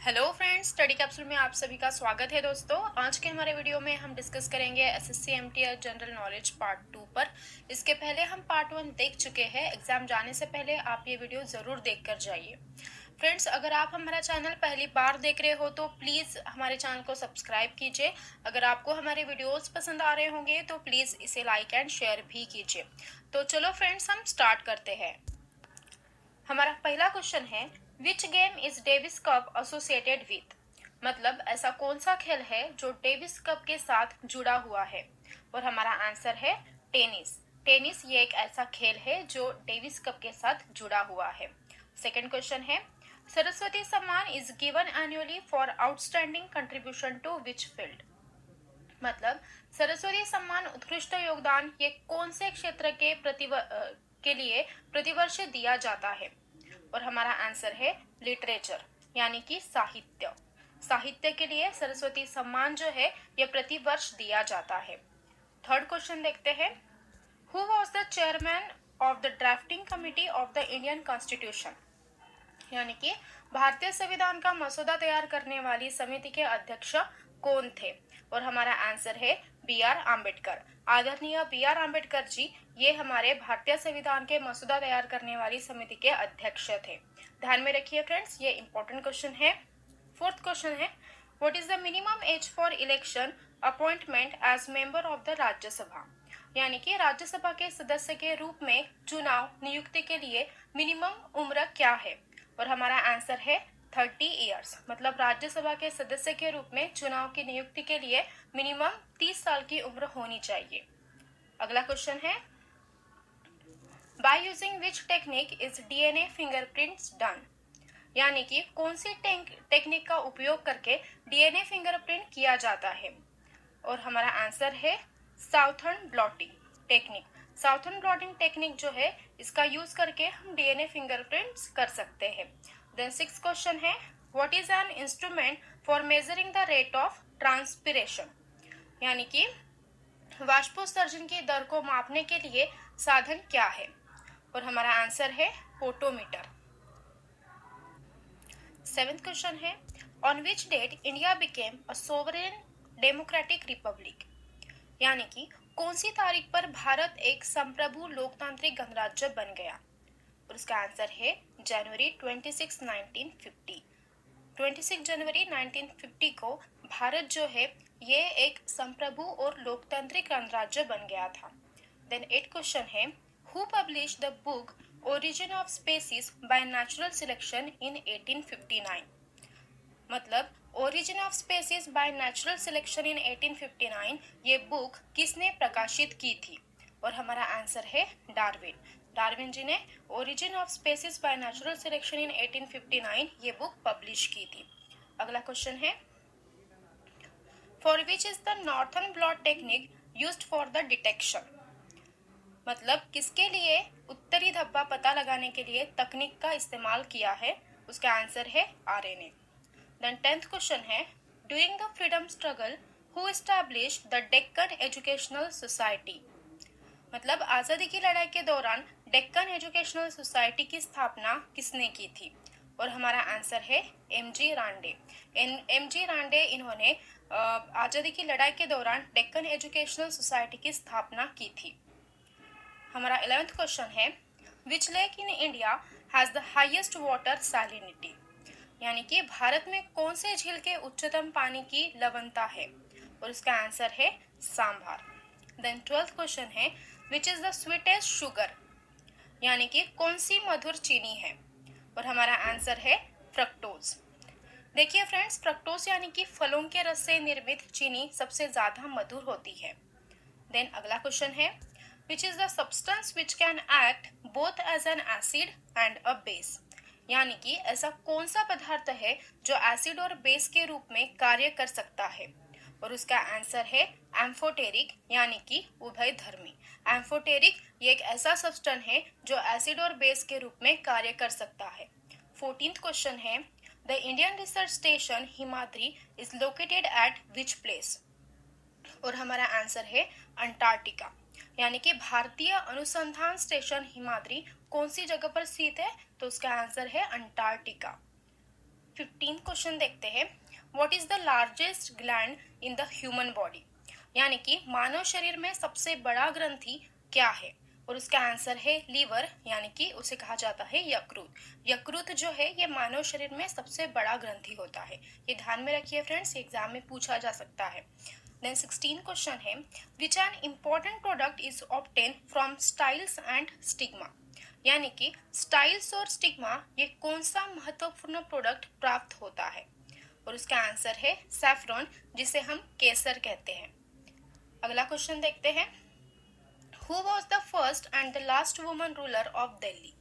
Hello friends, study capsule में आप सभी का स्वागत है। दोस्तों, आज के हमारे वीडियो में हम डिस्कस करेंगे SSC MTR general knowledge part 2 पर। इसके पहले हम पार्ट 1 देख चुके हैं। एग्जाम जाने से पहले आप ये वीडियो जरूर देख कर जाइए। फ्रेंड्स, अगर आप हमारा चैनल पहली बार देख रहे हो तो प्लीज हमारे चैनल को सब्सक्राइब कीजिए। अगर आपको हमारे वीडियोस पसंद आ रहे होंगे तो प्लीज इसे लाइक एंड शेयर भी कीजिए। तो चलो फ्रेंड्स, हम स्टार्ट करते हैं। हमारा पहला क्वेश्चन है, which game is Davis cup associated with. मतलब ऐसा कौन सा खेल है जो डेविस कप के साथ जुड़ा हुआ है। और हमारा आंसर है टेनिस। टेनिस ये एक ऐसा खेल है जो डेविस कप के साथ जुड़ा हुआ है। सेकंड क्वेश्चन है, Saraswati Samman is given annually for outstanding contribution to which field. मतलब सरस्वती सम्मान उत्कृष्ट योगदान ये कौन से क्षेत्र के लिए प्रतिवर्ष दिया जाता है। और हमारा आंसर है लिटरेचर, यानी कि साहित्य। साहित्य के लिए सरस्वती सम्मान जो है ये प्रतिवर्ष दिया जाता है। थर्ड क्वेश्चन देखते हैं, who was the chairman of the drafting committee of the Indian constitution. यानी कि भारतीय संविधान का मसौदा तैयार करने वाली समिति के अध्यक्ष कौन थे। और हमारा आंसर है बी आर आम्बेडकर। आदरणीय बी आर आम्बेडकर जी ये हमारे भारतीय संविधान के मसौदा तैयार करने वाली समिति के अध्यक्ष थे। ध्यान में रखिए फ्रेंड्स, ये इंपॉर्टेंट क्वेश्चन है। फोर्थ क्वेश्चन है, what is the minimum age for election appointment as member of the Rajya Sabha. यानी कि राज्यसभा के सदस्य के रूप में चुनाव नियुक्ति के लिए मिनिमम उम्र क्या है। और हमारा आंसर है 30 ईयर्स। मतलब राज्यसभा के सदस्य के रूप में चुनाव की नियुक्ति के लिए मिनिमम 30 साल की उम्र होनी चाहिए। अगला क्वेश्चन है, by using which technique is DNA fingerprints done. यानी कि कौन सी टेक्निक का उपयोग करके डीएनए फिंगरप्रिंट किया जाता है। और हमारा आंसर है southern blotting technique. Southern blotting technique जो है इसका यूज करके हम डीएनए फिंगरप्रिंट्स कर सकते हैं। देन सिक्स क्वेश्चन है, what is an instrument for measuring the rate of transpiration. यानी कि वाष्पोत्सर्जन की दर को मापने के लिए साधन क्या है। और हमारा आंसर है पोटोमीटर। सेवेंथ क्वेश्चन है, on which date India became a sovereign democratic republic. यानी कि कौन सी तारीख पर भारत एक संप्रभु लोकतांत्रिक गणराज्य बन गया। और इसका आंसर है जनवरी 26 1950। 26 जनवरी 1950 को भारत जो है ये एक संप्रभु और लोकतांत्रिक गणराज्य बन गया था। देन एट क्वेश्चन है, who publish the book origin of species by natural selection in 1859। मतलब origin of species by natural selection in 1859 ये बुक किसने प्रकाशित की थी। और हमारा आंसर है डार्विन। डार्विन जी ने origin of species by natural selection in 1859 ये बुक पब्लिश की थी। अगला क्वेश्चन है, for which is the northern blot technique used for the detection. मतलब किसके लिए उत्तरी धब्बा पता लगाने के लिए तकनीक का इस्तेमाल किया है। उसका आंसर है आरएनए। देन 10th क्वेश्चन है, during the freedom struggle who established the Deccan educational society. मतलब आज़ादी की लड़ाई के दौरान डेक्कन एजुकेशनल सोसाइटी की स्थापना किसने की थी। और हमारा आंसर है एमजी रांडे। एमजी रांडे इन्होंने आज़ादी की लड़ाई के दौरान डेक्कन एजुकेशनल सोसाइटी की स्थापना की थी। हमारा 11th क्वेश्चन है, which lake in India has the highest water salinity. यानी कि भारत में कौन से झील के उच्चतम पानी की लवणता है। और इसका आंसर है सांभर। देन 12th क्वेश्चन है, which is the sweetest sugar. यानी कि कौन सी मधुर चीनी है। और हमारा आंसर है फ्रक्टोज। देखिए फ्रेंड्स, फ्रक्टोज यानी कि फलों के रस से निर्मित चीनी सबसे ज्यादा मधुर होती है। देन अगला क्वेश्चन है, which is the substance which can act both as an acid and a base। यानी कि ऐसा कौन सा पदार्थ है जो एसिड और बेस के रूप में कार्य कर सकता है। और उसका आंसर है एम्फोटेरिक, यानी कि उभयधर्मी। एम्फोटेरिक ये एक ऐसा सब्सटेंस है जो एसिड और बेस के रूप में कार्य कर सकता है। 14th क्वेश्चन है, the Indian research station Himadri is located at which place. और हमारा आंसर है अंटार्कटिका। यानी कि भारतीय अनुसंधान स्टेशन हिमाद्री कौन सी जगह पर स्थित है। तो उसका आंसर है अंटार्कटिका। 15 क्वेश्चन देखते हैं। What is the largest gland in the human body, यानी कि मानव शरीर में सबसे बड़ा ग्रंथि क्या है, और उसका आंसर है लीवर, यानी कि उसे कहा जाता है यकृत। यकृत जो है ये मानव शरीर में सबसे बड़ा ग्रंथि होता है, ये ध्यान में रखिए फ्रेंड्स, एग्जाम में पूछा जा सकता है। देन 16 क्वेश्चन है, विच an important product is obtain from styles and stigma, यानी कि स्टाइल्स और स्टिग्मा ये कौन सा महत्वपूर्ण प्रोडक्ट प्राप्त होता है, और उसका आंसर है सैफरॉन, जिसे हम केसर कहते हैं। अगला क्वेश्चन देखते हैं, who was the first and the last woman ruler of Delhi,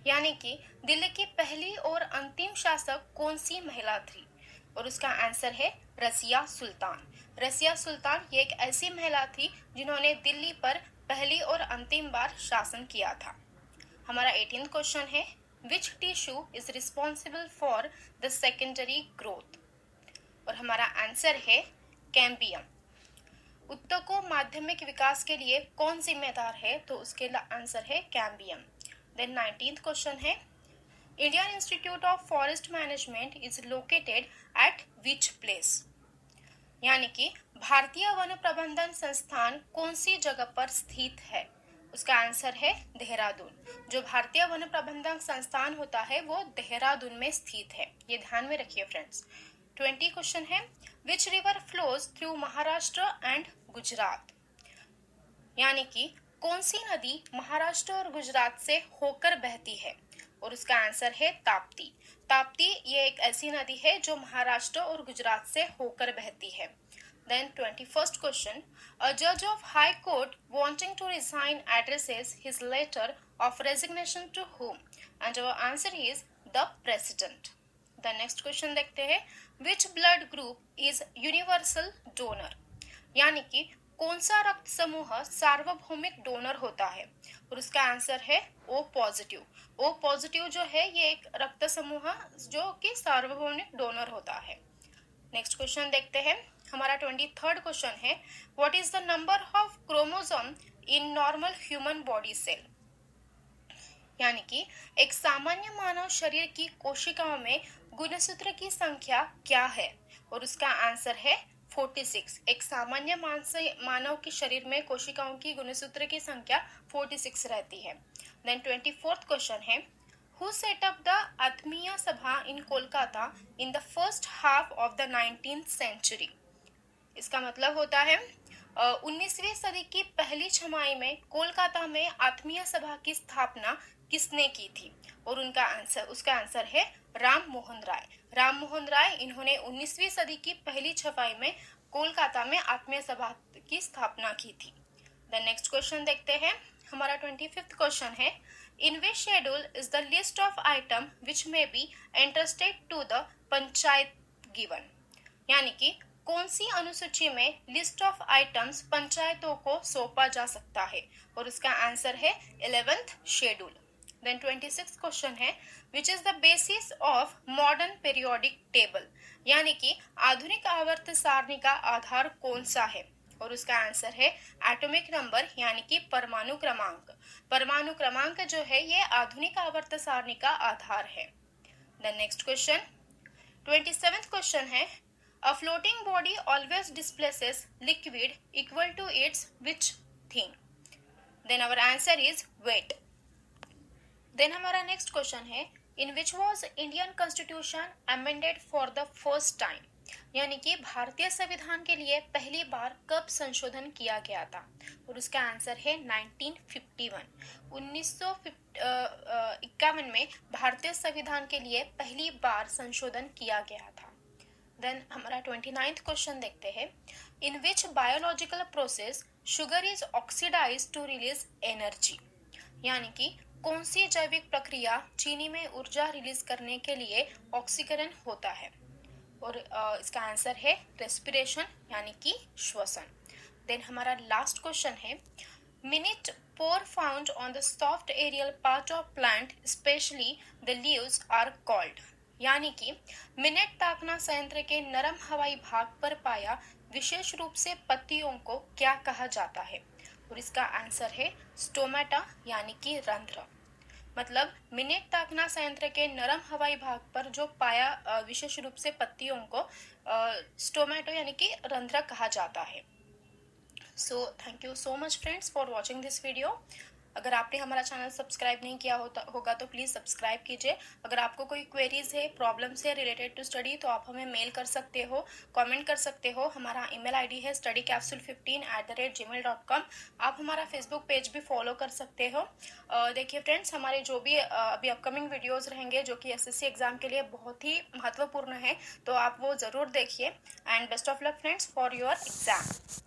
यानी कि दिल्ली की पहली और अंतिम शासक कौन सी महिला थी, और उसका आंसर है रसिया सुल्तान। रसिया सुल्तान ये एक ऐसी महिला थी जिन्होंने दिल्ली पर पहली और अंतिम बार शासन किया था। हमारा 18th क्वेश्चन है, which tissue is responsible for the secondary growth, और हमारा आंसर है कैम्बियम। उत्तकों माध्यमिक विकास के लिए कौन जिम्मेदार है, तो उसके आंसर है कैम्बियम। देन 19th क्वेश्चन है, Indian institute of forest management is located at which place, यानी कि भारतीय वन प्रबंधन संस्थान कौन सी जगह पर स्थित है, उसका आंसर है देहरादून। जो भारतीय वन प्रबंधन संस्थान होता है वो देहरादून में स्थित है, ये ध्यान में रखिए फ्रेंड्स। 20 क्वेश्चन है, which river flows through Maharashtra and Gujarat, यानी कि कौन सी नदी महाराष्ट्र और गुजरात से होकर बहती है, और उसका आंसर है ताप्ती। ताप्ती ये एक ऐसी नदी है जो महाराष्ट्र और गुजरात से होकर बहती है। देन 21st क्वेश्चन, अ जज of high court wanting to resign addresses his letter of resignation to whom, and our answer is the president. The next question देखते हैं, which blood group is universal donor, यानी कि कौन सा रक्त समूह सार्वभौमिक डोनर होता है, और उसका आंसर है ओ पॉजिटिव। ओ पॉजिटिव जो है ये एक रक्त समूह जो कि सार्वभौमिक डोनर होता है। नेक्स्ट क्वेश्चन देखते हैं, हमारा 23rd क्वेश्चन है, what is the number of chromosome in normal human body cell, यानी कि एक सामान्य मानव शरीर की कोशिकाओं में गुणसूत्र की संख्या क्या है, और उसका आंसर है 46। एक सामान्य मानव के शरीर में कोशिकाओं की गुणसूत्र की संख्या 46 रहती है। देन 24th क्वेश्चन है, who set up the Atmiya Sabha in Kolkata in the first half of the 19th century, इसका मतलब होता है 19वीं सदी की पहली छमाही में कोलकाता में आत्मीय सभा की स्थापना किसने की थी, और उसका आंसर है राम मोहन राय। राम मोहन राय इन्होंने 19वीं सदी की पहली छपाई में कोलकाता में आत्मीय सभा की स्थापना की थी। द नेक्स्ट क्वेश्चन देखते हैं, हमारा 25th क्वेश्चन है, in which schedule is the list of item which may be entrusted to the panchayat given, यानी कि कौन सी अनुसूची में लिस्ट ऑफ आइटम्स पंचायतों को सौंपा जा सकता है, और उसका आंसर है 11th schedule. Then 26th question है, which is the basis of modern periodic table, यानी कि आधुनिक आवर्त सारणी का आधार कौन सा है, और उसका आंसर है एटॉमिक नंबर, यानी कि परमाणु क्रमांक। परमाणु क्रमांक जो है ये आधुनिक आवर्त सारणी का आधार है। The next question 27th question है, a floating body always displaces liquid equal to its which thing, then our answer is weight. Then हमारा next question है, in which was Indian Constitution amended for the first time, यानी कि भारतीय संविधान के लिए पहली बार कब संशोधन किया गया था, और उसका आंसर है 1951। 1951 में भारतीय संविधान के लिए पहली बार संशोधन किया गया था। देन हमारा 29th क्वेश्चन देखते हैं, in which biological process sugar is oxidise to release energy, यानी कि कौन सी जैविक प्रक्रिया चीनी में ऊर्जा रिलीज करने के लिए ऑक्सीकरण होता है, और इसका आंसर है रेस्पिरेशन, यानी कि श्वसन। देन हमारा लास्ट क्वेश्चन है, minute pore found on the soft aerial part of plant specially the leaves are called, यानी कि मिनट तापना संयंत्र के नरम हवाई भाग पर पाया विशेष रूप से पत्तियों को क्या कहा जाता है, और इसका आंसर है स्टोमेटा, यानी कि रंध्र। मतलब मिनेट ताकना संयंत्र के नरम हवाई भाग पर जो पाया विशेष रूप से पत्तियों को स्टोमेटो यानी कि रंध्रक कहा जाता है। So thank you so much friends for watching this video. अगर आपने हमारा चैनल सब्सक्राइब नहीं किया होगा तो प्लीज़ सब्सक्राइब कीजिए। अगर आपको कोई क्वेरीज है, प्रॉब्लम्स है रिलेटेड टू स्टडी, तो आप हमें मेल कर सकते हो, कमेंट कर सकते हो। हमारा ईमेल आईडी है studycapsule15@gmail.com। आप हमारा फेसबुक पेज भी फॉलो कर सकते हो। देखिए फ्रेंड्स, हमारे जो भी अभी अपकमिंग वीडियोज़ रहेंगे जो कि एसएससी एग्ज़ाम के लिए बहुत ही महत्वपूर्ण है, तो आप वो ज़रूर देखिए। And best of luck friends for your exam.